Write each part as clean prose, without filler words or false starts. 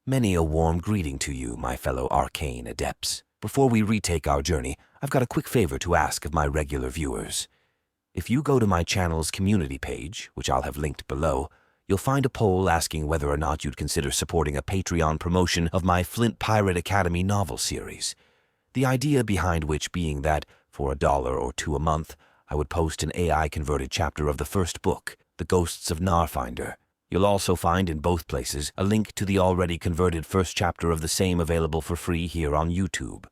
Many a warm greeting to you, my fellow Arcane adepts. Before we retake our journey, I've got a quick favor to ask of my regular viewers. If you go to my channel's community page, which I'll have linked below, you'll find a poll asking whether or not you'd consider supporting a Patreon promotion of my Flint Pirate Academy novel series. The idea behind which being that, for $1 or $2 a month, I would post an AI-converted chapter of the first book, The Ghosts of Narfinder. You'll also find in both places a link to the already converted first chapter of the same available for free here on YouTube.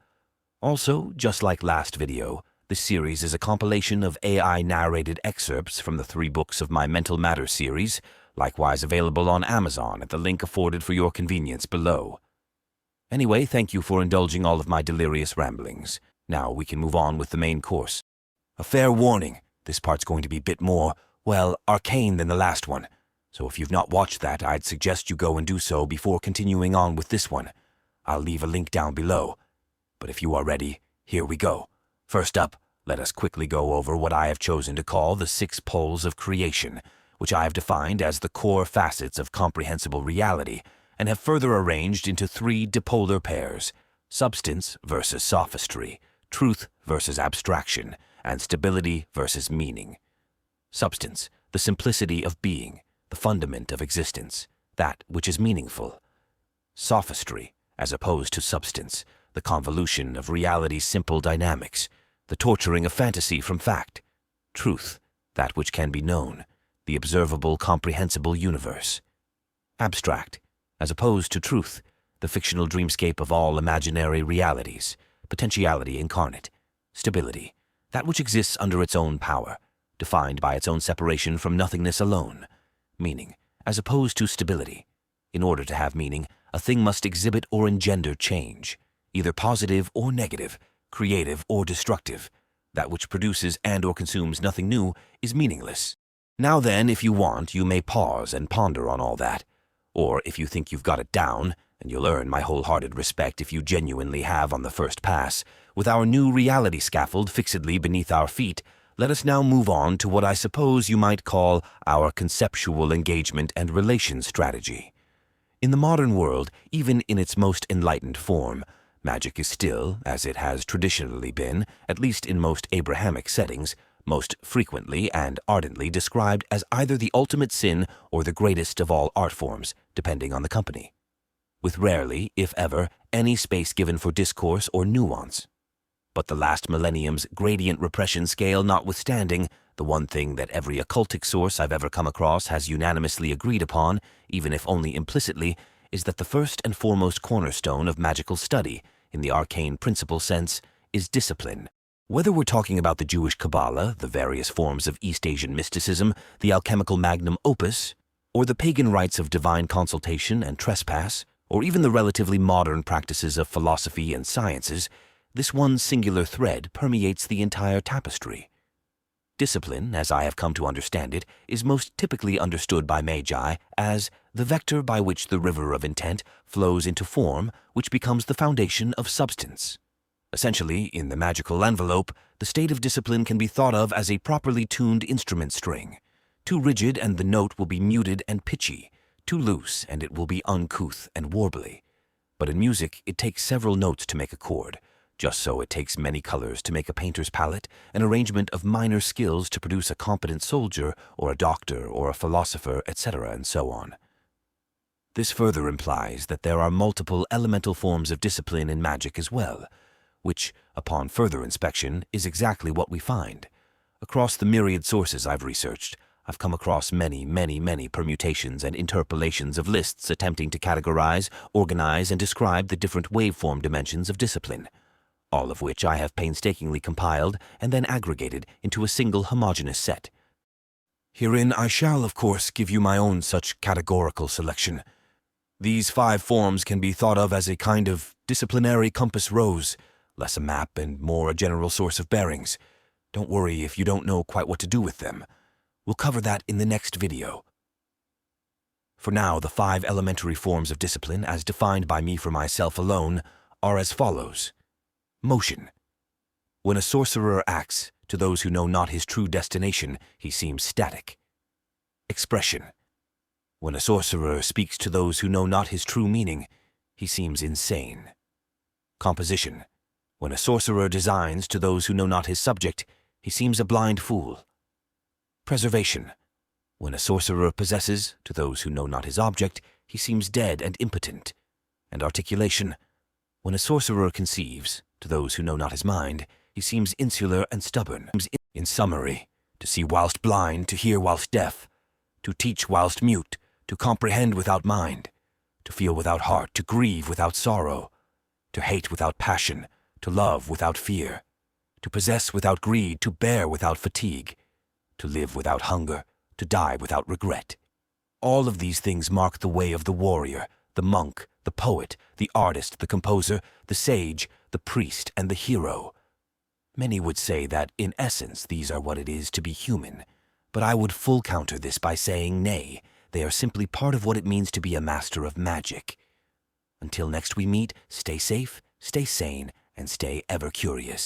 Also, just like last video, this series is a compilation of AI-narrated excerpts from the 3 books of my Mental Matter series, likewise available on Amazon at the link afforded for your convenience below. Anyway, thank you for indulging all of my delirious ramblings. Now we can move on with the main course. A fair warning, this part's going to be a bit more, well, arcane than the last one. So if you've not watched that, I'd suggest you go and do so before continuing on with this one. I'll leave a link down below. But if you are ready, here we go. First up, let us quickly go over what I have chosen to call the 6 poles of creation, which I have defined as the core facets of comprehensible reality, and have further arranged into 3 dipolar pairs: substance versus sophistry, truth versus abstraction, and stability versus meaning. Substance, the simplicity of being, the fundament of existence, that which is meaningful. Sophistry, as opposed to substance, the convolution of reality's simple dynamics, the torturing of fantasy from fact. Truth, that which can be known, the observable, comprehensible universe. Abstract, as opposed to truth, the fictional dreamscape of all imaginary realities, potentiality incarnate. Stability, that which exists under its own power, defined by its own separation from nothingness alone. Meaning, as opposed to stability. In order to have meaning, a thing must exhibit or engender change, either positive or negative, creative or destructive. That which produces and or consumes nothing new is meaningless. Now then, if you want, you may pause and ponder on all that. Or if you think you've got it down, and you'll earn my wholehearted respect if you genuinely have on the first pass, with our new reality scaffold fixedly beneath our feet, let us now move on to what I suppose you might call our conceptual engagement and relation strategy. In the modern world, even in its most enlightened form, magic is still, as it has traditionally been, at least in most Abrahamic settings, most frequently and ardently described as either the ultimate sin or the greatest of all art forms, depending on the company, with rarely, if ever, any space given for discourse or nuance. But the last millennium's gradient repression scale notwithstanding, the one thing that every occultic source I've ever come across has unanimously agreed upon, even if only implicitly, is that the first and foremost cornerstone of magical study, in the arcane principle sense, is discipline. Whether we're talking about the Jewish Kabbalah, the various forms of East Asian mysticism, the alchemical magnum opus, or the pagan rites of divine consultation and trespass, or even the relatively modern practices of philosophy and sciences, this one singular thread permeates the entire tapestry. Discipline, as I have come to understand it, is most typically understood by magi as the vector by which the river of intent flows into form, which becomes the foundation of substance. Essentially, in the magical envelope, the state of discipline can be thought of as a properly tuned instrument string. Too rigid and the note will be muted and pitchy, too loose and it will be uncouth and warbly. But in music, it takes several notes to make a chord. Just so it takes many colors to make a painter's palette, an arrangement of minor skills to produce a competent soldier or a doctor or a philosopher, etc., and so on. This further implies that there are multiple elemental forms of discipline in magic as well, which, upon further inspection, is exactly what we find. Across the myriad sources I've researched, I've come across many permutations and interpolations of lists attempting to categorize, organize, and describe the different waveform dimensions of discipline, all of which I have painstakingly compiled and then aggregated into a single homogeneous set. Herein I shall, of course, give you my own such categorical selection. These 5 forms can be thought of as a kind of disciplinary compass rose, less a map and more a general source of bearings. Don't worry if you don't know quite what to do with them. We'll cover that in the next video. For now, the 5 elementary forms of discipline, as defined by me for myself alone, are as follows. Motion. When a sorcerer acts, to those who know not his true destination, he seems static. Expression. When a sorcerer speaks to those who know not his true meaning, he seems insane. Composition. When a sorcerer designs to those who know not his subject, he seems a blind fool. Preservation. When a sorcerer possesses to those who know not his object, he seems dead and impotent. And articulation. When a sorcerer conceives to those who know not his mind, he seems insular and stubborn. In summary, to see whilst blind, to hear whilst deaf, to teach whilst mute, to comprehend without mind, to feel without heart, to grieve without sorrow, to hate without passion, to love without fear, to possess without greed, to bear without fatigue, to live without hunger, to die without regret. All of these things mark the way of the warrior, the monk, the poet, the artist, the composer, the sage, the priest, and the hero. Many would say that, in essence, these are what it is to be human, but I would full counter this by saying nay, they are simply part of what it means to be a master of magic. Until next we meet, stay safe, stay sane, and stay ever curious.